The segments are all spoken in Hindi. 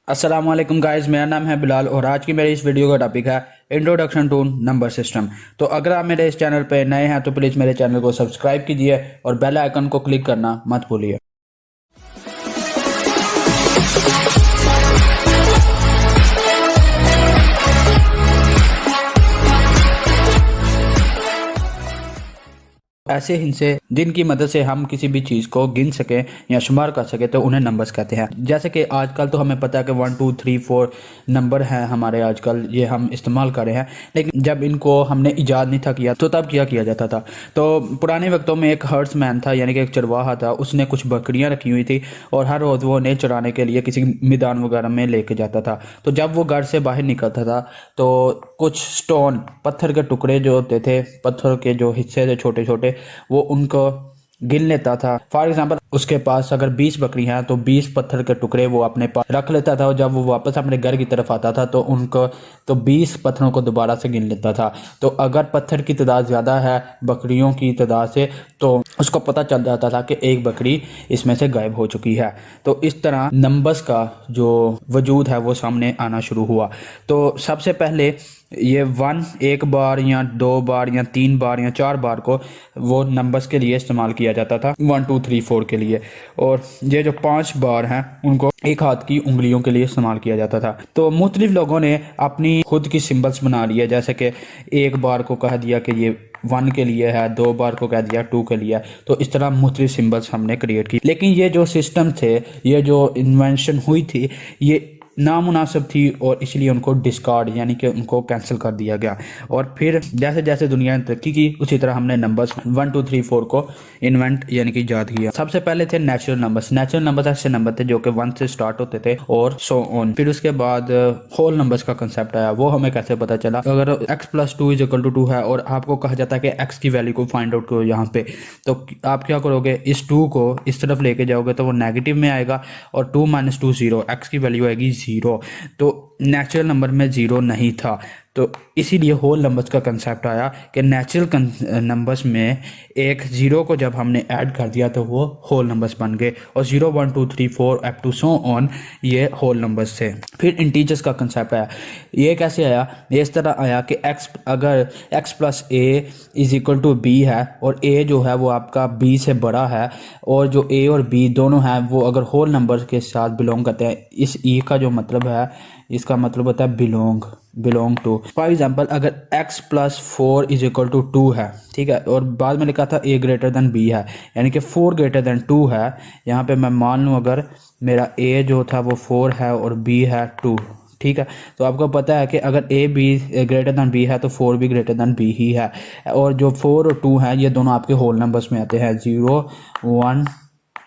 अस्सलाम वालेकुम गाइस, मेरा नाम है बिलाल और आज की मेरी इस वीडियो का टॉपिक है इंट्रोडक्शन टू नंबर सिस्टम। तो अगर आप मेरे इस चैनल पे नए हैं तो प्लीज़ मेरे चैनल को सब्सक्राइब कीजिए और बेल आइकन को क्लिक करना मत भूलिए। ऐसे हिस्से जिनकी मदद से हम किसी भी चीज़ को गिन सकें या शुमार कर सकें तो उन्हें नंबर्स कहते हैं। जैसे कि आजकल तो हमें पता है कि 1 2 3 4 नंबर हैं हमारे, आजकल ये हम इस्तेमाल कर रहे हैं, लेकिन जब इनको हमने ईजाद नहीं था किया तो तब क्या किया जाता था। तो पुराने वक्तों में एक हर्ट्समैन था, यानी कि एक चरवाहा था, उसने कुछ बकरियाँ रखी हुई थी और हर रोज़ वो उन्हें चराने के लिए किसी मैदान वगैरह में लेके जाता था। तो जब वो घर से बाहर निकलता था तो कुछ स्टोन, पत्थर के टुकड़े जो होते थे, पत्थर के जो हिस्से थे छोटे छोटे, वो उनको गिन लेता था। फॉर एग्जाम्पल उसके पास अगर 20 बकरी हैं तो 20 पत्थर के टुकड़े वो अपने पास रख लेता था और जब वो वापस अपने घर की तरफ आता था तो उनको 20 पत्थरों को दोबारा से गिन लेता था। तो अगर पत्थर की तादाद ज़्यादा है बकरियों की तादाद से तो उसको पता चल जाता था कि एक बकरी इसमें से गायब हो चुकी है। तो इस तरह नंबर्स का जो वजूद है वो सामने आना शुरू हुआ। तो सबसे पहले ये 1 एक बार या 2 बार या 3 बार या 4 बार को वो नंबर्स के लिए इस्तेमाल किया जाता था 1 2 3 4 के लिए, और ये जो 5 बार हैं उनको एक हाथ की उंगलियों के लिए इस्तेमाल किया जाता था। तो मुख्तलिफ लोगों ने अपनी खुद की सिंबल्स बना लिए, जैसे कि एक बार को कह दिया कि ये 1 के लिए है, 2 बार को कह दिया 2 के लिए। तो इस तरह मुख्तलिफ सिंबल्स हमने क्रिएट की, लेकिन ये जो सिस्टम थे, ये जो इन्वेंशन हुई थी, ये नामुनासिब थी और इसलिए उनको डिस्कार्ड यानी कि उनको कैंसिल कर दिया गया। और फिर जैसे जैसे दुनिया ने तरक्की की उसी तरह हमने नंबर्स 1 2 3 4 को इन्वेंट यानी कि ईजाद किया। सबसे पहले थे नेचुरल नंबर्स। नेचुरल नंबर्स ऐसे नंबर थे जो कि 1 से स्टार्ट होते थे और सो ऑन। फिर उसके बाद होल नंबर्स का कंसेप्ट आया। वो हमें कैसे पता चला? अगर x + 2 = 2 है और आपको कहा जाता है कि x की वैल्यू को फाइंड आउट करो यहाँ पे, तो आप क्या करोगे? इस 2 को इस तरफ लेके जाओगे तो वो नेगेटिव में आएगा और 2 - 2 0, x की वैल्यू आएगी 0। तो नेचुरल नंबर में 0 नहीं था, तो इसीलिए होल नंबर्स का कंसेप्ट आया कि नेचुरल नंबर्स में एक 0 को जब हमने ऐड कर दिया तो वो होल नंबर्स बन गए और 0 1 2 3 4 अप टू सो ऑन ये होल नंबर्स थे। फिर इंटीजर्स का कंसेप्ट आया। ये कैसे आया? ये इस तरह आया कि अगर x + a = b है और a जो है वो आपका b से बड़ा है और जो a और b दोनों हैं वो अगर होल नंबर के साथ बिलोंग करते हैं, इस e का जो मतलब है इसका मतलब होता है बिलोंग टू। फॉर एग्जाम्पल अगर x + 4 = 2 है, ठीक है, और बाद में लिखा था a > b है, यानी कि 4 > 2 है। यहाँ पे मैं मान लूँ अगर मेरा a जो था वो 4 है और b है 2, ठीक है, तो आपको पता है कि अगर a b > b है तो 4 भी > b ही है। और जो 4 और 2 है ये दोनों आपके होल नंबर्स में आते हैं। 0 1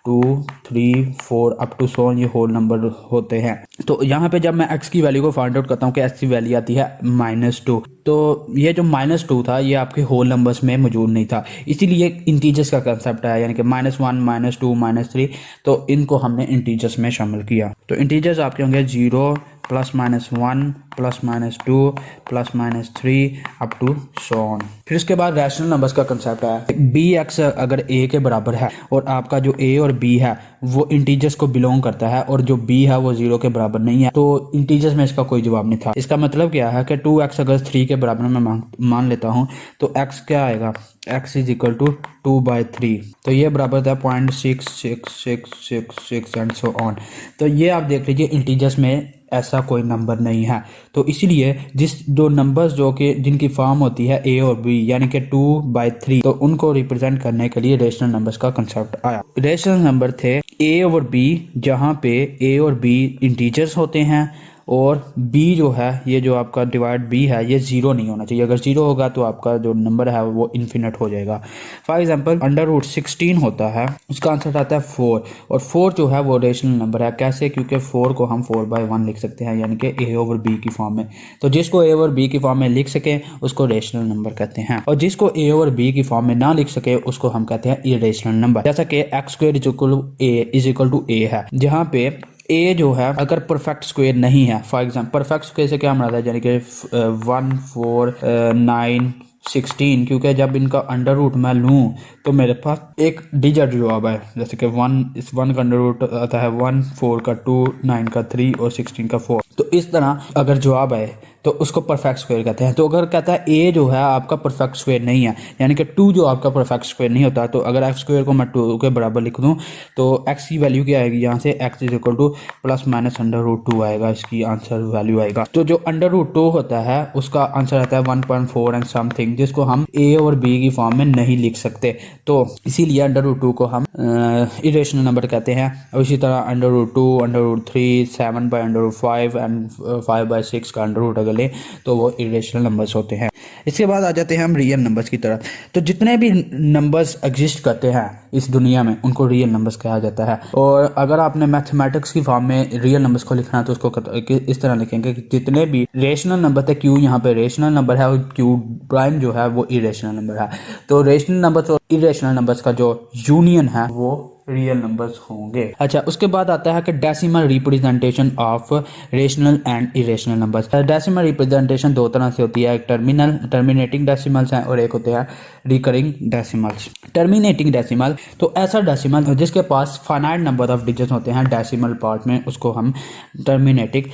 2 3 4 अप टू सो ये होल नंबर होते हैं। तो यहाँ पे जब मैं x की वैल्यू को फाइंड आउट करता हूँ कि x की वैल्यू आती है -2, तो ये जो -2 था ये आपके होल नंबर्स में मौजूद नहीं था, इसीलिए इंटीजर्स का कंसेप्ट आया, यानी कि -1 -2 -3, तो इनको हमने इंटीजर्स में शामिल किया। तो इंटीजर्स आपके होंगे 0 +-1 +-2 +-3 अप टू सो ऑन। फिर उसके बाद रैशनल नंबर्स का कंसेप्ट आया। bx अगर a के बराबर है और आपका जो a और b है वो इंटीजर्स को बिलोंग करता है और जो b है वो 0 के बराबर नहीं है, तो इंटीजर्स में इसका कोई जवाब नहीं था। इसका मतलब क्या है कि 2x अगर 3 के बराबर मैं मान लेता हूँ तो x क्या आएगा? x = 2/3, तो ये बराबर था 0.6666 एंड सो ऑन। तो ये आप देख लीजिए इंटीजर्स में ऐसा कोई नंबर नहीं है। तो इसीलिए जिस दो नंबर्स जो कि जिनकी फॉर्म होती है a और b यानी कि 2/3, तो उनको रिप्रेजेंट करने के लिए रेशनल नंबर्स का कंसेप्ट आया। रेशनल नंबर थे a और b, जहाँ पे a और b इंटीजर्स होते हैं और b जो है ये जो आपका डिवाइड b है ये 0 नहीं होना चाहिए। अगर 0 होगा तो आपका जो नंबर है वो इन्फिनिट हो जाएगा। फॉर एग्जांपल √16 होता है, उसका आंसर आता है 4, और 4 जो है वो रेशनल नंबर है। कैसे? क्योंकि 4 को हम 4/1 लिख सकते हैं, यानी कि a और b की फॉर्म में। तो जिसको a और b की फॉर्म में लिख सके उसको रेशनल नंबर कहते हैं, और जिसको a और b की फॉर्म में ना लिख सके उसको हम कहते हैं इरेशनल नंबर। जैसा कि x² = a है, जहाँ पे ए जो है अगर परफेक्ट स्क्वायर नहीं है, फॉर एग्जाम्पल परफेक्ट स्क्वायर से क्या मराद है, यानी कि 1 4 9 16, क्योंकि जब इनका अंडर रूट मैं लूँ तो मेरे पास एक डिजिट जवाब है, जैसे कि 1, इस 1 का अंडर रूट आता है 1, 4 का 2, 9 का 3 और 16 का 4। तो इस तरह अगर जवाब आए तो उसको परफेक्ट स्क्वायर कहते हैं। तो अगर कहता है ए जो है आपका परफेक्ट स्क्वायर नहीं है, यानी कि 2 जो आपका परफेक्ट स्क्वायर नहीं होता, तो अगर एक्स स्क्वायर को मैं 2 के बराबर लिख दूं तो एक्स की वैल्यू क्या आएगी, यहाँ से X is equal to plus minus under root 2 आएगा, इसकी आंसर वैल्यू आएगा। तो जो अंडर रूट 2 होता है उसका आंसर आता है 1.4 एंड समथिंग, जिसको हम ए और बी की फॉर्म में नहीं लिख सकते, तो इसीलिए अंडर रूट 2 को हम इरेशनल नंबर कहते हैं। और इसी तरह under root 2, under root 3, 7 by under root 5 and 5 by 6 का अंडर रूट अगर लें तो वो इरेशनल नंबर्स होते हैं। इसके बाद आ जाते हैं हम रियल नंबर्स की तरफ। तो जितने भी नंबर्स एग्जिस्ट करते हैं इस दुनिया में उनको रियल नंबर्स कहा जाता है। और अगर आपने मैथमेटिक्स की फॉर्म में रियल नंबर्स को लिखना है तो उसको इस तरह लिखेंगे कि जितने भी रेशनल नंबर थे, क्यू यहाँ पे रेशनल नंबर है और क्यू प्राइम जो है वो इरेशनल नंबर है। तो रेशनल नंबर्स और इरेशनल नंबर्स का जो यूनियन है वो रियल नंबर्स होंगे। अच्छा, उसके बाद आता है कि decimal representation of rational and irrational numbers. Decimal representation दो तरह से होती है, एक टर्मिनेटिंग डेसिमल्स हैं और एक होते हैं रिकरिंग डेसिमल्स। टर्मिनेटिंग डेसिमल तो ऐसा डेसिमल जिसके पास फाइनाइट नंबर ऑफ डिजिट्स होते हैं डेसिमल पार्ट में, उसको हम टर्मिनेटिंग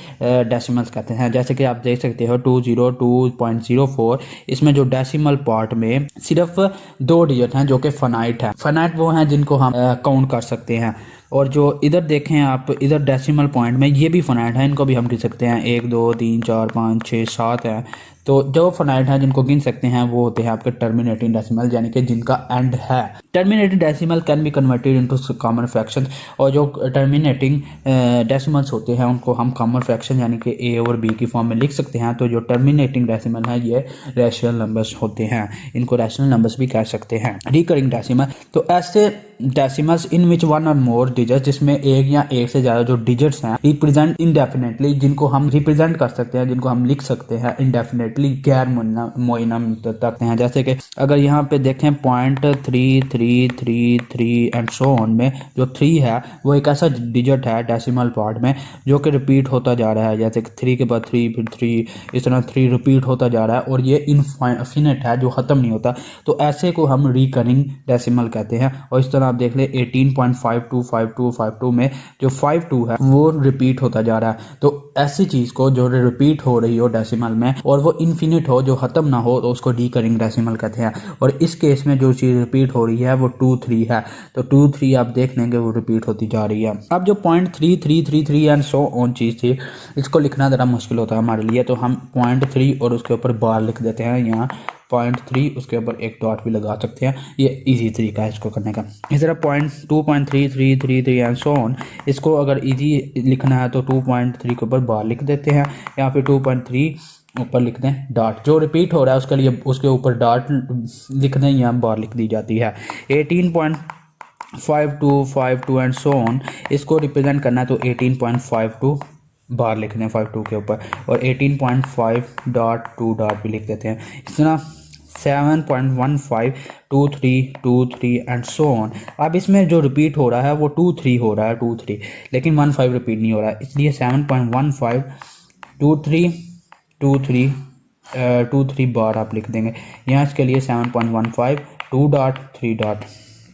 डेसिमल्स कहते हैं। जैसे कि आप देख सकते हो 202.04, इसमें जो डेसिमल पार्ट में सिर्फ 2 डिजिट हैं जो कि फाइनाइट है। फाइनाइट वो हैं जिनको हम काउंट कर सकते हैं। और जो इधर देखें आप, इधर डेसिमल पॉइंट में ये भी फाइनाइट है, इनको भी हम गिन सकते हैं, 1 2 3 4 5 6 7 है। तो जो फाइनाइट है जिनको गिन सकते हैं वो होते हैं आपके टर्मिनेटिंग डेसिमल, यानी कि जिनका एंड है। Terminating decimal can be converted into common fraction, और जो टर्मिनेटिंग डेसिमल्स होते हैं उनको हम कॉमन फ्रैक्शन यानी कि ए और बी की फॉर्म में लिख सकते हैं। तो जो टर्मिनेटिंग डेसिमल है ये रैशनल नंबर्स होते हैं, इनको रैशनल नंबर्स भी कह सकते हैं। रिकरिंग डेसिमल तो ऐसे डेसिमल्स इन विच 1 और मोर डिजिट, जिसमें एक या एक से ज्यादा जो डिजिट्स हैं रिप्रेजेंट इंडेफिनेटली, जिनको हम रिप्रेजेंट कर सकते हैं, जिनको हम लिख सकते हैं इंडेफिनेटली, गैर मुअय्यना तक हैं। जैसे कि अगर यहाँ पे देखें 0.3333 एंड सो ऑन में जो 3 है वो एक ऐसा डिजिट है डेसिमल पार्ट में जो कि रिपीट होता जा रहा है, जैसे कि 3 के बाद 3 फिर 3, इस तरह 3 रिपीट होता जा रहा है और ये इनफिनिट है जो ख़त्म नहीं होता। तो ऐसे को हम रिकरिंग डेसिमल कहते हैं। और इस तरह आप देख ले 18.525252 में जो 52 है वो रिपीट होता जा रहा है। तो ऐसी चीज को जो रिपीट हो रही हो डेसिमल में और वो इनफिनिट हो, जो खत्म ना हो, तो उसको रिकरिंग डेसिमल कहते हैं। और इस केस में जो चीज रिपीट हो रही है वो 2-3 है, तो 2-3 आप देख लेंगे वो रिपीट होती जा रही है। अब जो 0.3333 एंड सो ऑन चीज थी, इसको लिखना जरा मुश्किल होता है हमारे लिए, तो हम 0.3 और उसके ऊपर बार लिख देते हैं, यहाँ 0.3 उसके ऊपर एक डॉट भी लगा सकते हैं, ये इजी तरीका है इसको करने का। इस तरह 2.3333 एंड सो ऑन, इसको अगर इजी लिखना है तो 2.3 के ऊपर बार लिख देते हैं, यहाँ पे 2.3 ऊपर लिख दें डॉट, जो रिपीट हो रहा है उसके लिए उसके ऊपर डॉट लिख दें या बार लिख दी जाती है। 18.5252 एंड सो ऑन, इसको रिप्रेजेंट करना है तो 18.52 बार लिख दें 52 के ऊपर, और 18.5.2 डॉट भी लिख देते हैं। इस तरह 7.152323 एंड सो ऑन। अब इसमें जो रिपीट हो रहा है वो 2-3 हो रहा है, 2-3, लेकिन 1-5 रिपीट नहीं हो रहा है, इसलिए 7.152323 बार आप लिख देंगे। यहाँ इसके लिए 7.15 2 डॉट 3 डॉट।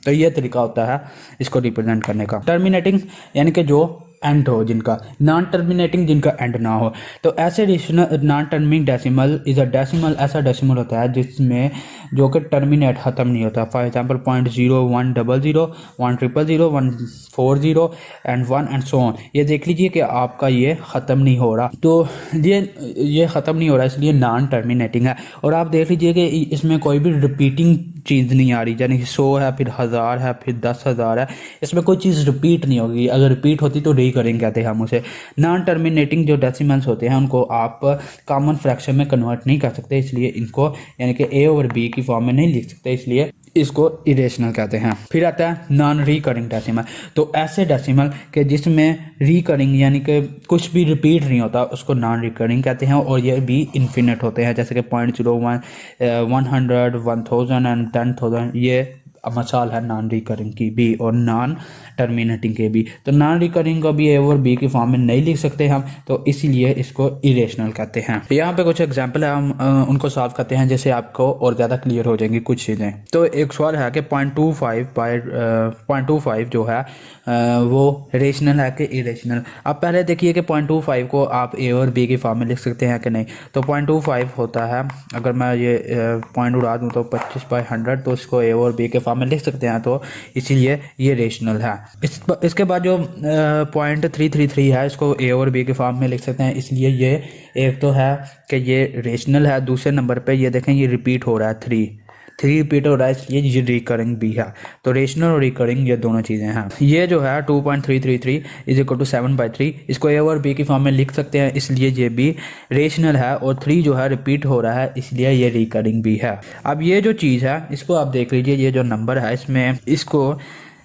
तो ये तरीका होता है इसको रिप्रेजेंट करने का। टर्मिनेटिंग यानी कि जो एंड हो जिनका, नॉन टर्मिनेटिंग जिनका एंड ना हो। तो ऐसे non terminating decimal is a decimal, ऐसा डेसिमल होता है जिसमें जो कि टर्मिनेट खत्म नहीं होता। For example 0.0 1 00 1 000 1 40 and 1 and so on. ये देख लीजिए कि आपका ये ख़त्म नहीं हो रहा, तो ये ख़त्म नहीं हो रहा, इसलिए नॉन टर्मिनेटिंग है। और आप देख लीजिए कि इसमें कोई भी रिपीटिंग चीज़ नहीं आ रही, यानी कि 100 है फिर 1000 है फिर 10,000 है, इसमें कोई चीज़ रिपीट नहीं होगी। अगर रिपीट होती तो रिकरिंग कहते हैं हम उसे। नॉन टर्मिनेटिंग जो डेसिमल्स होते हैं उनको आप कॉमन फ्रैक्शन में कन्वर्ट नहीं कर सकते, इसलिए इनको यानी कि ए और बी की फॉर्म में नहीं लिख सकते, इसलिए इसको इरेशनल कहते हैं। फिर आता है नॉन रिकरिंग डेसिमल। तो ऐसे डेसिमल के जिसमें रिकरिंग यानी कि कुछ भी रिपीट नहीं होता उसको नॉन रिकरिंग कहते हैं, और ये भी इन्फिनिट होते हैं, जैसे कि 0.01 100 1000 एंड 10,000, ये मिसाल है नॉन रिकरिंग की भी। और नॉन टर्मिनेटिंग के भी। तो नॉन रिकरिंग को भी ए और बी की फॉर्म में नहीं लिख सकते हम, तो इसलिए इसको इरेशनल कहते हैं। तो यहाँ पे कुछ एग्जाम्पल है, हम उनको सॉल्व करते हैं जिससे आपको और ज़्यादा क्लियर हो जाएंगी कुछ चीज़ें। तो एक सवाल है कि 0.25 जो है वो रेशनल है कि इरेशनल। अब पहले देखिए कि 0.25 को आप ए और बी की फॉर्म में लिख सकते हैं कि नहीं। तो 0.25 होता है, अगर मैं ये पॉइंट उड़ा दूँ तो 25/100, तो इसको ए और बी के फॉर्म में लिख सकते हैं, तो इसीलिए ये रेशनल है। इसके बाद जो 0.333 है, इसको ए और बी के फॉर्म में लिख सकते हैं, इसलिए ये एक तो है कि ये रेशनल है। दूसरे नंबर पे ये देखें ये रिपीट हो रहा है, 3 रिपीट हो रहा है, इसलिए ये रिकरिंग भी है। तो रेशनल और रिकरिंग ये दोनों चीज़ें हैं। ये जो है 2.333 = 7/3, इसको ए और बी की फॉर्म में लिख सकते हैं, इसलिए ये भी रेशनल है। और 3 जो है रिपीट हो रहा है, इसलिए ये रिकरिंग भी है। अब ये जो चीज़ है इसको आप देख लीजिए, ये जो नंबर है इसमें इसको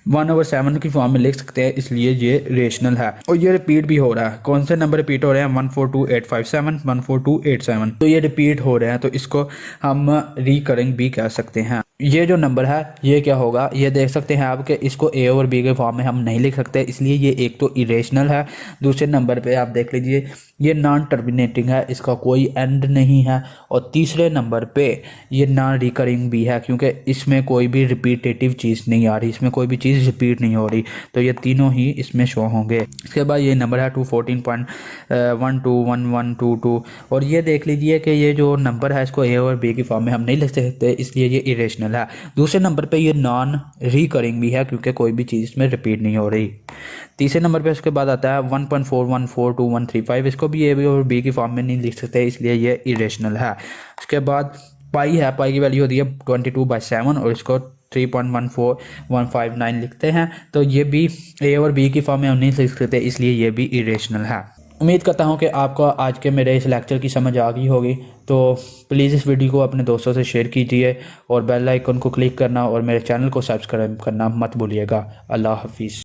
1/7 की फॉर्म में लिख सकते हैं, इसलिए ये रेशनल है। और ये रिपीट भी हो रहा है। कौन से नंबर रिपीट हो रहे हैं? 142857, 14287, तो ये रिपीट हो रहे हैं, तो इसको हम रिकरिंग भी कह सकते हैं। ये जो नंबर है ये क्या होगा, ये देख सकते हैं आप कि इसको ए और बी के फॉर्म में हम नहीं लिख सकते, इसलिए ये एक तो इरेशनल है। दूसरे नंबर पे आप देख लीजिए ये नॉन टर्मिनेटिंग है, इसका कोई एंड नहीं है। और तीसरे नंबर पे ये नॉन रिकरिंग भी है, क्योंकि इसमें कोई भी रिपीटेटिव चीज़ नहीं आ रही, इसमें कोई भी चीज़ रिपीट नहीं हो रही, तो ये तीनों ही इसमें शो होंगे। इसके बाद ये नंबर है 214.121122। और ये देख लीजिए कि ये जो नंबर है इसको ए और बी की फॉर्म में हम नहीं लिख सकते, इसलिए ये इरेशनल है। दूसरे नंबर पे ये नॉन रिकरिंग भी है, क्योंकि कोई भी चीज़ इसमें रिपीट नहीं हो रही। तीसरे नंबर पे उसके बाद आता है 1.414235, इसको भी ए और बी की फॉर्म में नहीं लिख सकते, इसलिए ये इरेशनल है। उसके बाद पाई है, पाई की वैल्यू होती है 22/7, और इसको 3.14159 लिखते हैं, तो ये भी ए और बी की फॉर्म में हम नहीं लिख सकते, इसलिए ये भी इरेशनल है। उम्मीद करता हूँ कि आपको आज के मेरे इस लेक्चर की समझ आ गई होगी। तो प्लीज़ इस वीडियो को अपने दोस्तों से शेयर कीजिए और बेल आइकन को क्लिक करना और मेरे चैनल को सब्सक्राइब करना मत भूलिएगा। अल्लाह हाफिज़।